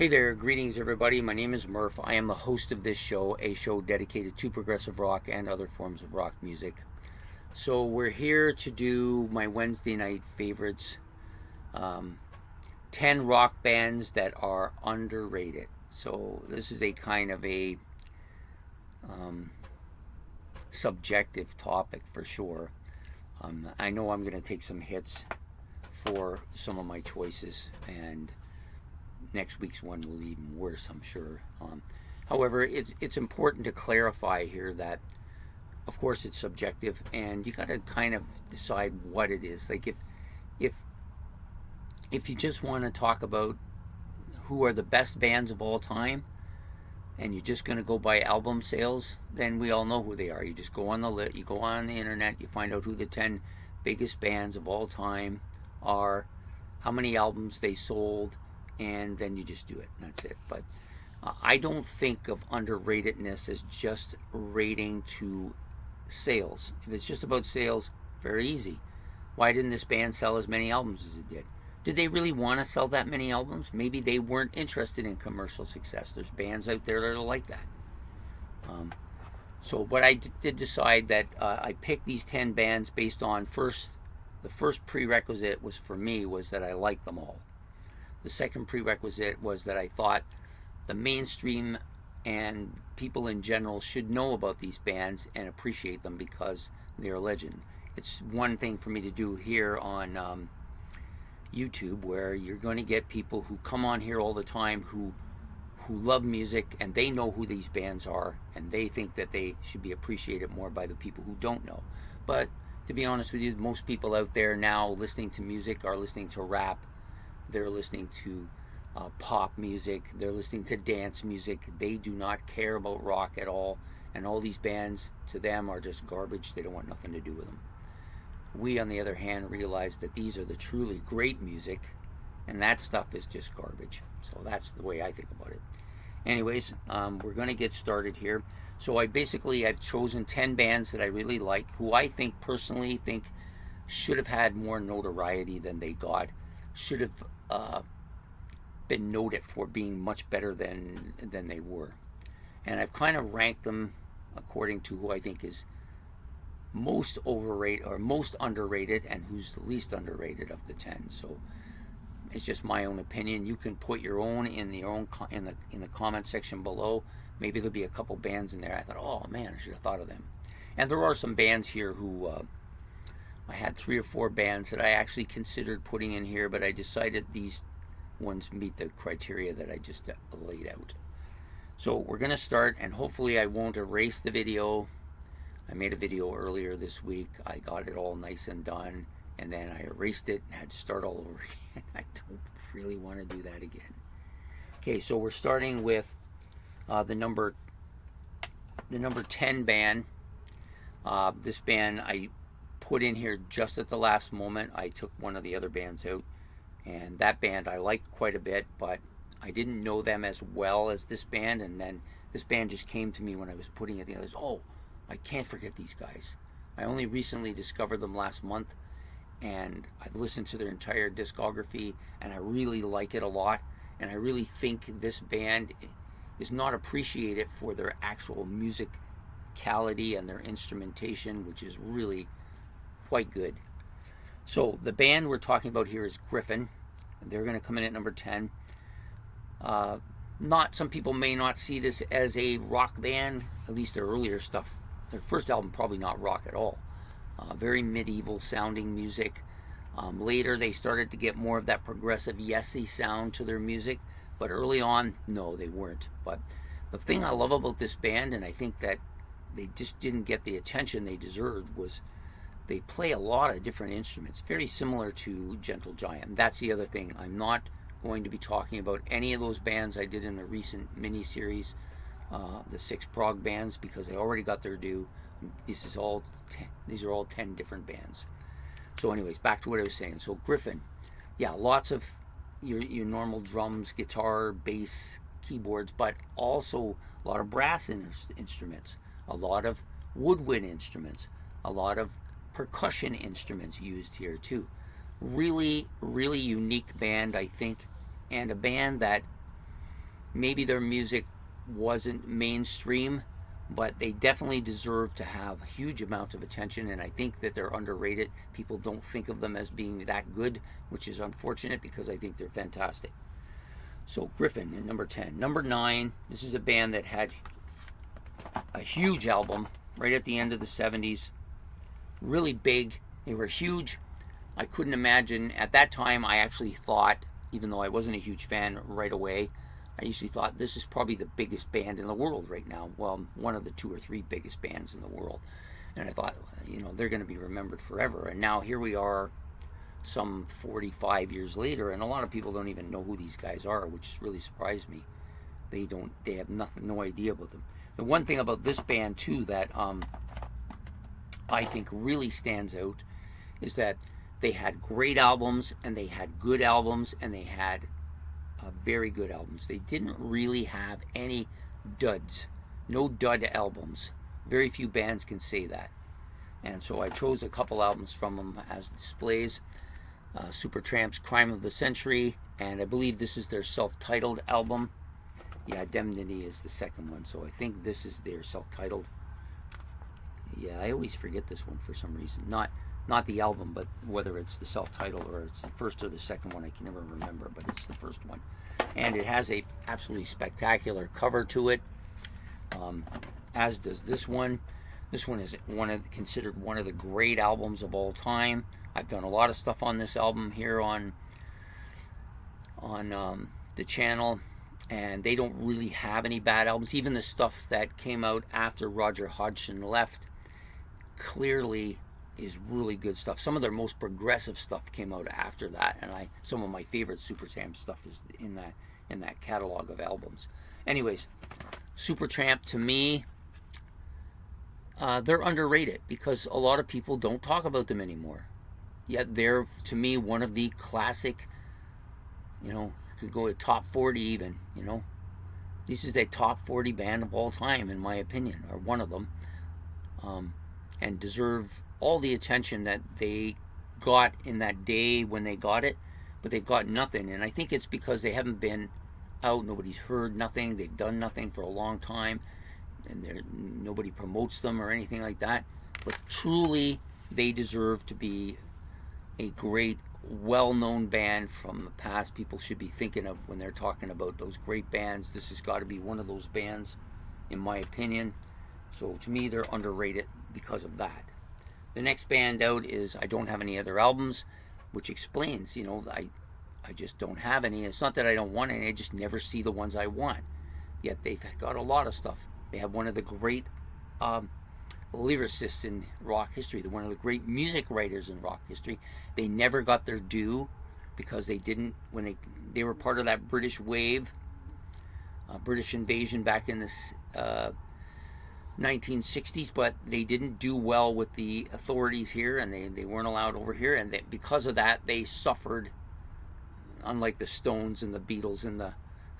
Hey there, greetings everybody. My name is Murph. I am the host of this show, a show dedicated to progressive rock and other forms of rock music. So we're here to do my Wednesday night favorites, 10 rock bands that are underrated. So this is a kind of a um, subjective topic for sure. I know I'm going to take some hits for some of my choices, and next week's one will be even worse, I'm sure. However, it's important to clarify here that, of course, it's subjective, and you got to kind of decide what it is. Like if if you just want to talk about who are the best bands of all time, and you're just going to go by album sales, then we all know who they are. You just go on the list, you go on the internet, you find out who the 10 biggest bands of all time are, how many albums they sold, and then you just do it. That's it. But I don't think of underratedness as just rating to sales. If it's just about sales, very easy. Why didn't this band sell as many albums as it did? Did they really want to sell that many albums? Maybe they weren't interested in commercial success. There's bands out there that are like that. But I did decide that I picked these 10 bands based on the first prerequisite was for me was that I liked them all. The second prerequisite was that I thought the mainstream and people in general should know about these bands and appreciate them because they're a legend. It's one thing for me to do here on YouTube, where you're going to get people who come on here all the time who love music and they know who these bands are and they think that they should be appreciated more by the people who don't know. But to be honest with you, most people out there now listening to music are listening to rap, they're listening to pop music, they're listening to dance music. They do not care about rock at all, and all these bands to them are just garbage. They don't want nothing to do with them. We, on the other hand, realize that these are the truly great music, and that stuff is just garbage. So that's the way I think about it. Anyways, we're going to get started here. So I've chosen 10 bands that I really like, who I personally think should have had more notoriety than they got, should have been noted for being much better than they were. And I've kind of ranked them according to who I think is most overrated or most underrated and who's the least underrated of the 10. So it's just my own opinion. You can put your own in the comment section below. Maybe there'll be a couple bands in there I thought, oh man, I should have thought of them. And there are some bands here who I had 3 or 4 bands that I actually considered putting in here, but I decided these ones meet the criteria that I just laid out. So we're going to start, and hopefully I won't erase the video. I made a video earlier this week. I got it all nice and done, and then I erased it and had to start all over again. I don't really want to do that again. Okay, so we're starting with the number 10 band. This band I put in here just at the last moment. I took one of the other bands out, and that band I liked quite a bit, but I didn't know them as well as this band, and then this band just came to me when I was putting it together. Oh, I can't forget these guys. I only recently discovered them last month, and I've listened to their entire discography, and I really like it a lot, and I really think this band is not appreciated for their actual musicality and their instrumentation, which is really quite good. So the band we're talking about here is Griffin. They're going to come in at number 10. Some people may not see this as a rock band, at least their earlier stuff. Their first album probably not rock at all. Very medieval sounding music. Later they started to get more of that progressive yesy sound to their music, but early on, no, they weren't. But the thing I love about this band, and I think that they just didn't get the attention they deserved, was they play a lot of different instruments, very similar to Gentle Giant. That's the other thing. I'm not going to be talking about any of those bands I did in the recent mini-series, the 6 prog bands, because they already got their due. These are all 10 different bands. So anyways, back to what I was saying. So Griffin, yeah, lots of your normal drums, guitar, bass, keyboards, but also a lot of brass instruments, a lot of woodwind instruments, a lot of percussion instruments used here too. Really, really unique band, I think, and a band that maybe their music wasn't mainstream, but they definitely deserve to have a huge amount of attention, and I think that they're underrated. People don't think of them as being that good, which is unfortunate because I think they're fantastic. So Griffin at number 10. Number 9, this is a band that had a huge album right at the end of the 70s. Really big. They were huge. I couldn't imagine. At that time, I actually thought, even though I wasn't a huge fan right away, I usually thought this is probably the biggest band in the world right now. Well, one of the 2 or 3 biggest bands in the world. And I thought, they're going to be remembered forever. And now here we are, some 45 years later, and a lot of people don't even know who these guys are, which really surprised me. They have no idea about them. The one thing about this band too that I think really stands out is that they had great albums, and they had good albums, and they had very good albums. They didn't really have any duds. No dud albums. Very few bands can say that. And so I chose a couple albums from them as displays. Supertramp's Crime of the Century, and I believe this is their self-titled album. Yeah, Indemnity is the second one, so I think this is their self-titled. Yeah, I always forget this one for some reason. Not the album, but whether it's the self-titled or it's the first or the second one, I can never remember, but it's the first one. And it has a absolutely spectacular cover to it, as does this one. This one is considered one of the great albums of all time. I've done a lot of stuff on this album here on the channel, and they don't really have any bad albums. Even the stuff that came out after Roger Hodgson left clearly is really good stuff. Some of their most progressive stuff came out after that, and some of my favorite Supertramp stuff is in that catalog of albums. Anyways, Supertramp, to me, they're underrated because a lot of people don't talk about them anymore. Yet they're, to me, one of the classic, could go to top 40 even, This is a top 40 band of all time, in my opinion, or one of them, and deserve all the attention that they got in that day when they got it, but they've got nothing. And I think it's because they haven't been out, nobody's heard nothing, they've done nothing for a long time, and nobody promotes them or anything like that. But truly, they deserve to be a great, well-known band from the past. People should be thinking of when they're talking about those great bands. This has got to be one of those bands, in my opinion. So to me, they're underrated because of that. The next band out is I don't have any other albums, which explains, I just don't have any. It's not that I don't want any, I just never see the ones I want. Yet they've got a lot of stuff. They have one of the great lyricists in rock history, one of the great music writers in rock history. They never got their due because they didn't, when they were part of that British wave, British invasion back in the 1960s, but they didn't do well with the authorities here, and they weren't allowed over here, and because of that, they suffered. Unlike the Stones and the Beatles and the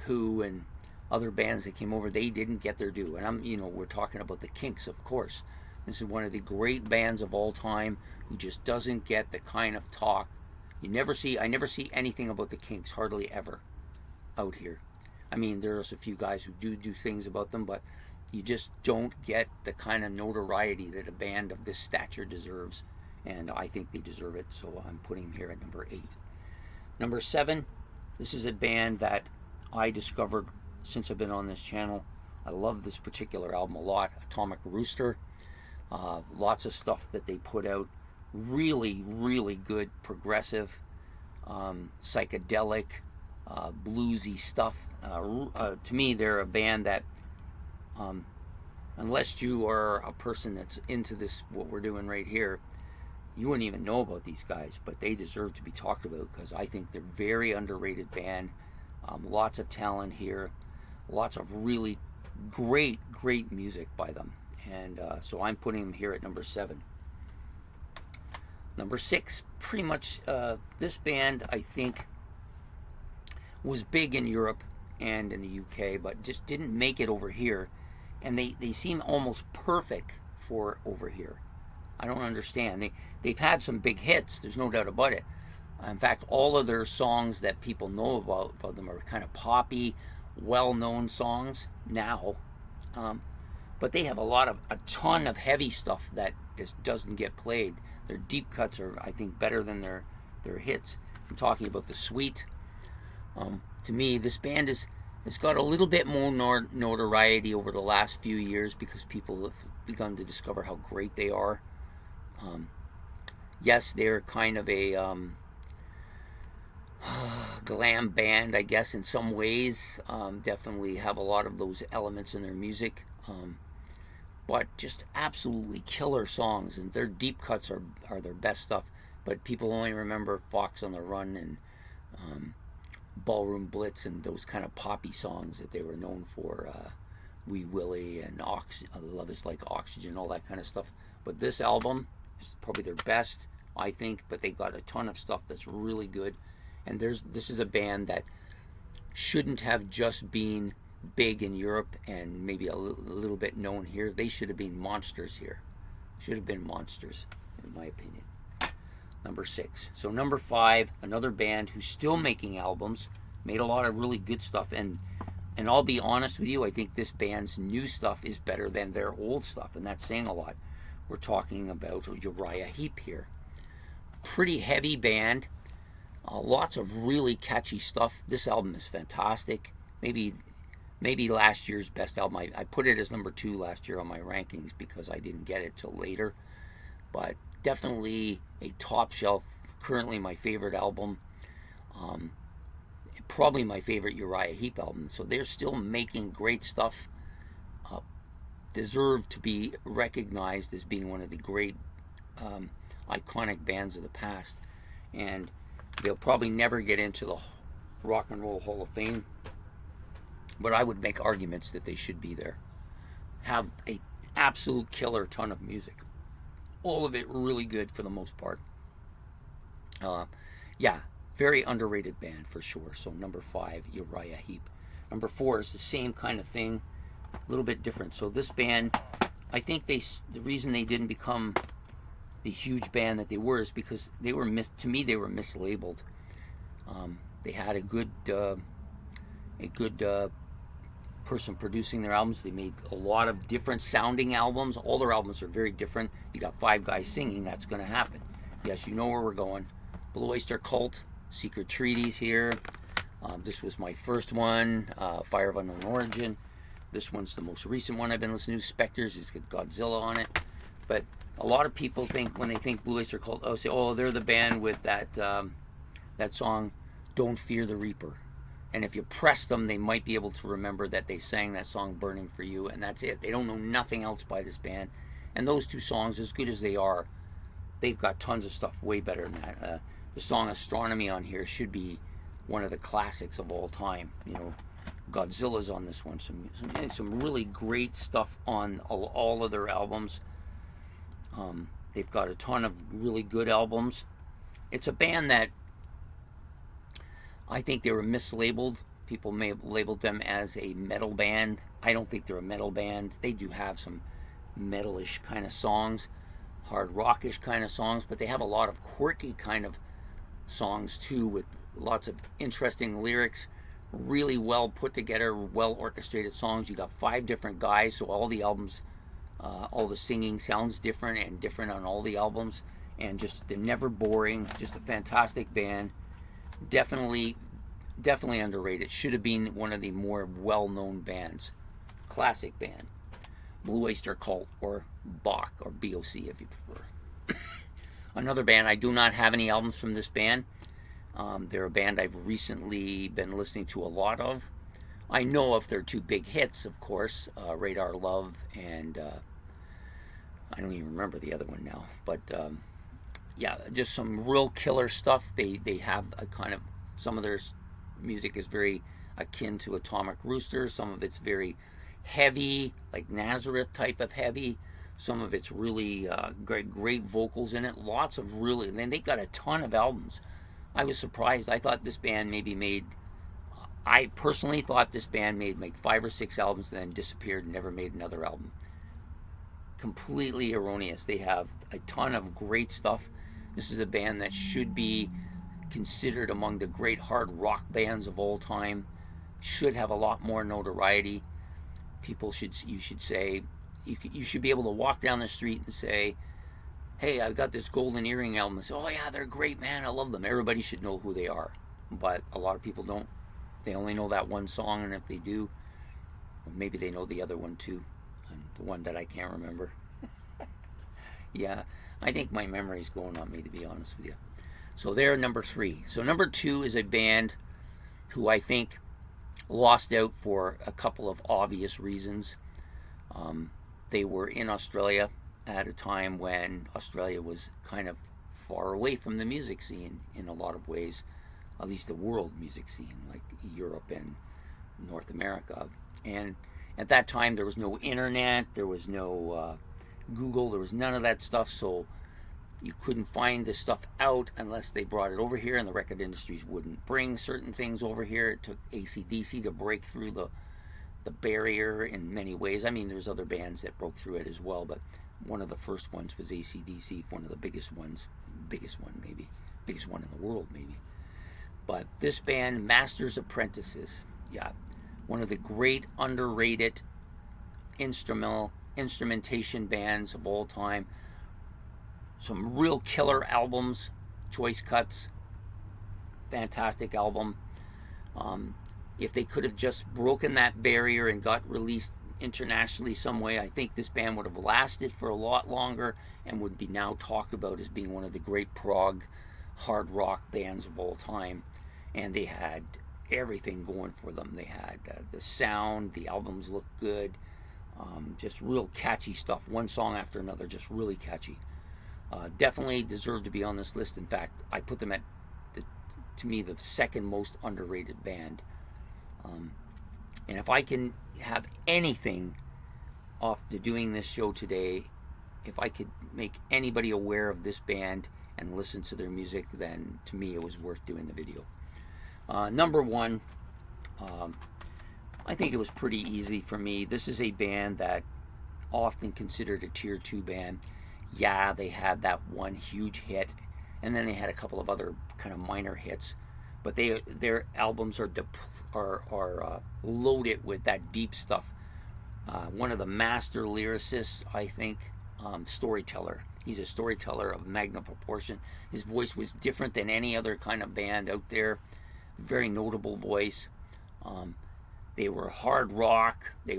Who and other bands that came over, they didn't get their due. And we're talking about the Kinks, of course. This is one of the great bands of all time who just doesn't get the kind of talk. I never see anything about the Kinks, hardly ever, out here. There's a few guys who do things about them, but you just don't get the kind of notoriety that a band of this stature deserves, and I think they deserve it, so I'm putting them here at number 8. Number 7, this is a band that I discovered since I've been on this channel. I love this particular album a lot, Atomic Rooster. Lots of stuff that they put out. Really, really good progressive, psychedelic, bluesy stuff. To me, they're a band that, unless you are a person that's into this, what we're doing right here, you wouldn't even know about these guys, but they deserve to be talked about because I think they're a very underrated band. Lots of talent here, lots of really great music by them, and so I'm putting them here at number 7. Number 6, pretty much this band I think was big in Europe and in the UK, but just didn't make it over here, and they seem almost perfect for over here. I don't understand. They've had some big hits, there's no doubt about it. In fact, all of their songs that people know about them are kind of poppy well-known songs now, but they have a ton of heavy stuff that just doesn't get played. Their deep cuts are, I think, better than their hits. I'm talking about the Sweet. To me, this band has got a little bit more notoriety over the last few years because people have begun to discover how great they are. Yes, they're kind of a glam band, I guess, in some ways. Definitely have a lot of those elements in their music. But just absolutely killer songs, and their deep cuts are their best stuff. But people only remember Fox on the Run and Ballroom Blitz and those kind of poppy songs that they were known for. Wee Willie and Love Is Like Oxygen, all that kind of stuff. But this album is probably their best, I think, but they got a ton of stuff that's really good. And this is a band that shouldn't have just been big in Europe and maybe a little bit known here. They should have been monsters here. Should have been monsters, in my opinion. Number 6. So number 5, another band who's still making albums, made a lot of really good stuff. And I'll be honest with you, I think this band's new stuff is better than their old stuff, and that's saying a lot. We're talking about Uriah Heep here. Pretty heavy band. Lots of really catchy stuff. This album is fantastic. Maybe last year's best album. I put it as number 2 last year on my rankings because I didn't get it till later. But definitely a top shelf, currently my favorite album. Probably my favorite Uriah Heep album. So they're still making great stuff. Deserve to be recognized as being one of the great iconic bands of the past. And they'll probably never get into the Rock and Roll Hall of Fame, but I would make arguments that they should be there. Have a absolute killer ton of music. All of it really good for the most part. Yeah, very underrated band for sure. So number 5, Uriah Heep. Number 4 is the same kind of thing, a little bit different. So this band, I think the reason they didn't become the huge band that they were is because they were they were mislabeled. They had a good person producing their albums. They made a lot of different sounding albums. All their albums are very different. You got 5 guys singing, that's going to happen. Yes, you know where we're going. Blue Oyster Cult, Secret Treaties here. This was my first one, Fire of Unknown Origin. This one's the most recent one I've been listening to. Spectres, it's got Godzilla on it. But a lot of people think, when they think Blue Oyster Cult, they're the band with that song, Don't Fear the Reaper. And if you press them, they might be able to remember that they sang that song, Burning for You, and that's it. They don't know nothing else by this band. And those 2 songs, as good as they are, they've got tons of stuff way better than that. The song Astronomy on here should be one of the classics of all time. You know, Godzilla's on this one. Some really great stuff on all of their albums. They've got a ton of really good albums. It's a band that I think they were mislabeled. People may have labeled them as a metal band. I don't think they're a metal band. They do have some metalish kind of songs, hard rockish kind of songs, but they have a lot of quirky kind of songs too, with lots of interesting lyrics, really well put together, well orchestrated songs. You got 5 different guys, so all the albums, all the singing sounds different and different on all the albums, and just they're never boring. Just a fantastic band. Definitely underrated. Should have been one of the more well-known bands. Classic band. Blue Oyster Cult, or Bach, or BOC if you prefer. Another band, I do not have any albums from this band. They're a band I've recently been listening to a lot of. I know of their 2 big hits, of course, Radar Love and I don't even remember the other one now. But yeah, just some real killer stuff. They have a kind of, some of their music is very akin to Atomic Rooster. Some of it's very heavy, like Nazareth type of heavy. Some of it's really great vocals in it. Lots of really, and they got a ton of albums. I was surprised. I thought this band I personally thought this band made like 5 or 6 albums and then disappeared and never made another album. Completely erroneous. They have a ton of great stuff. This is a band that should be considered among the great hard rock bands of all time. should have a lot more notoriety. You should say, you should be able to walk down the street and say, hey, I've got this Golden Earring album. And say, oh yeah, they're great, man, I love them. Everybody should know who they are. But a lot of people don't. They only know that one song, and if they do, maybe they know the other one too, and the one that I can't remember. Yeah, I think my memory's going on me, to be honest with you. So they're number 3. So number 2 is a band who I think lost out for a couple of obvious reasons. They were in Australia at a time when Australia was kind of far away from the music scene in a lot of ways, at least the world music scene, like Europe and North America. And at that time, there was no internet, there was no Google, there was none of that stuff, so you couldn't find this stuff out unless they brought it over here, and the record industries wouldn't bring certain things over here. It took AC/DC to break through the barrier in many ways. I mean, there's other bands that broke through it as well, but one of the first ones was AC/DC, one of the biggest ones, biggest one in the world maybe. But this band, Masters Apprentices, yeah, one of the great underrated instrumentation bands of all time. Some real killer albums, Choice Cuts, fantastic album. If they could have just broken that barrier and got released internationally some way, I think this band would have lasted for a lot longer and would be now talked about as being one of the great prog hard rock bands of all time. And they had everything going for them. They had the sound, the albums looked good, just real catchy stuff. One song after another, just really catchy. Definitely deserve to be on this list. In fact, I put them at, to me, the second most underrated band. And if I can have anything off to doing this show today, if I could make anybody aware of this band and listen to their music, then to me it was worth doing the video. Number 1, I think it was pretty easy for me. This is a band that often considered a tier 2 band. Yeah, they had that one huge hit, and then they had a couple of other kind of minor hits, but their albums are loaded with that deep stuff. One of the master lyricists, I think, storyteller. He's a storyteller of magna proportion. His voice was different than any other kind of band out there. Very notable voice. They were hard rock. They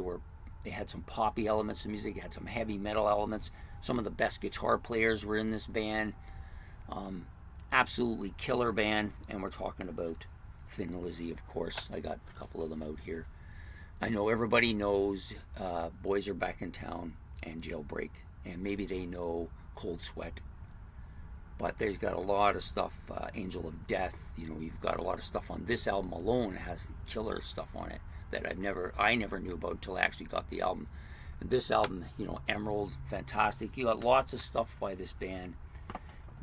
had some poppy elements to music. They had some heavy metal elements. Some of the best guitar players were in this band. Absolutely killer band. And we're talking about Thin Lizzy, of course. I got a couple of them out here. I know everybody knows Boys Are Back in Town and Jailbreak. And maybe they know Cold Sweat. But there's got a lot of stuff. Angel of Death. You know, you've got a lot of stuff on this album alone. It has killer stuff on it that I never knew about until I actually got the album. This album, you know, Emerald, fantastic. You got lots of stuff by this band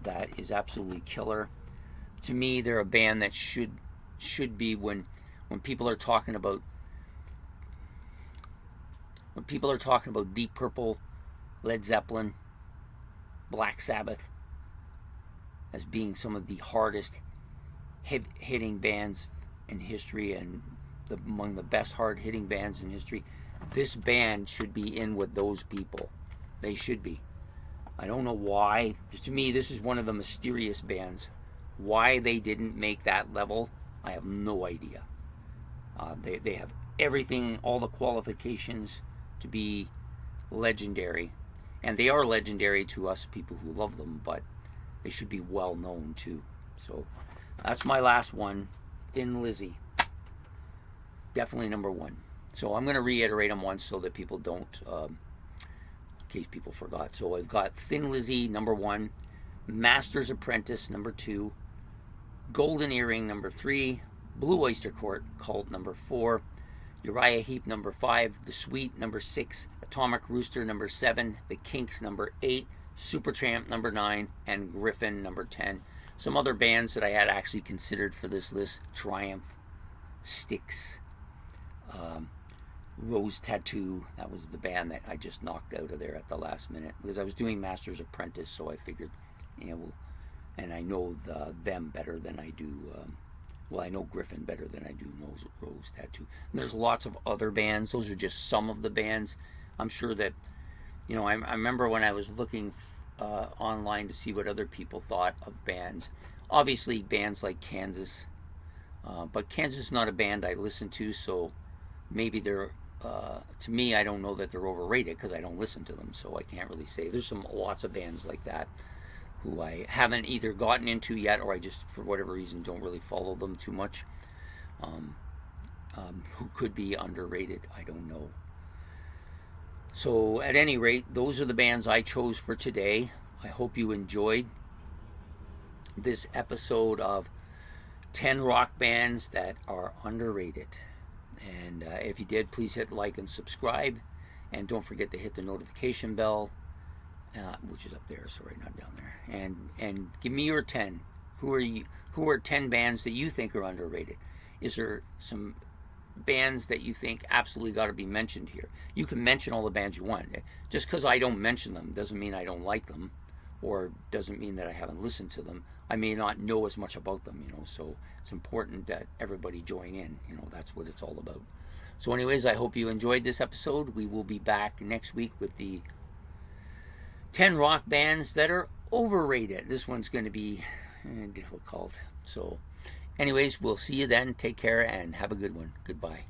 that is absolutely killer. To me, they're a band that should be when people are talking about Deep Purple, Led Zeppelin, Black Sabbath as being some of the hardest hitting bands in history and among the best hard hitting bands in history. This band should be in with those people. They should be. I don't know why. To me, this is one of the mysterious bands. Why they didn't make that level, I have no idea. They have everything, all the qualifications to be legendary. And they are legendary to us people who love them, but they should be well known too. So that's my last one, Thin Lizzy. Definitely number 1. So I'm going to reiterate them once so that people don't, in case people forgot. So I've got Thin Lizzy, number 1. Master's Apprentice, number 2. Golden Earring, number 3. Blue Oyster Cult, number 4. Uriah Heep, number 5. The Sweet, number 6. Atomic Rooster, number 7. The Kinks, number 8. Supertramp, number 9. And Griffin, number 10. Some other bands that I had actually considered for this list: Triumph, Styx, Rose Tattoo. That was the band that I just knocked out of there at the last minute because I was doing Master's Apprentice, so I figured, and I know them better than I do Well, I know Griffin better than I do Rose Tattoo. And there's lots of other bands. Those are just some of the bands. I'm sure that, I remember when I was looking online to see what other people thought of bands. Obviously, bands like Kansas. But Kansas is not a band I listen to, so maybe they're, to me, I don't know that they're overrated because I don't listen to them, so I can't really say. There's lots of bands like that who I haven't either gotten into yet, or I just, for whatever reason, don't really follow them too much. Who could be underrated, I don't know. So at any rate, those are the bands I chose for today. I hope you enjoyed this episode of 10 rock bands that are underrated. And if you did, please hit like and subscribe. And don't forget to hit the notification bell, which is up there, sorry, not down there. And give me your 10. Who are 10 bands that you think are underrated? Is there some bands that you think absolutely got to be mentioned here? You can mention all the bands you want. Just because I don't mention them doesn't mean I don't like them, or doesn't mean that I haven't listened to them. I may not know as much about them, so it's important that everybody join in. That's what it's all about. So anyways, I hope you enjoyed this episode. We will be back next week with the 10 rock bands that are overrated. This one's going to be difficult. So anyways, we'll see you then. Take care and have a good one. Goodbye.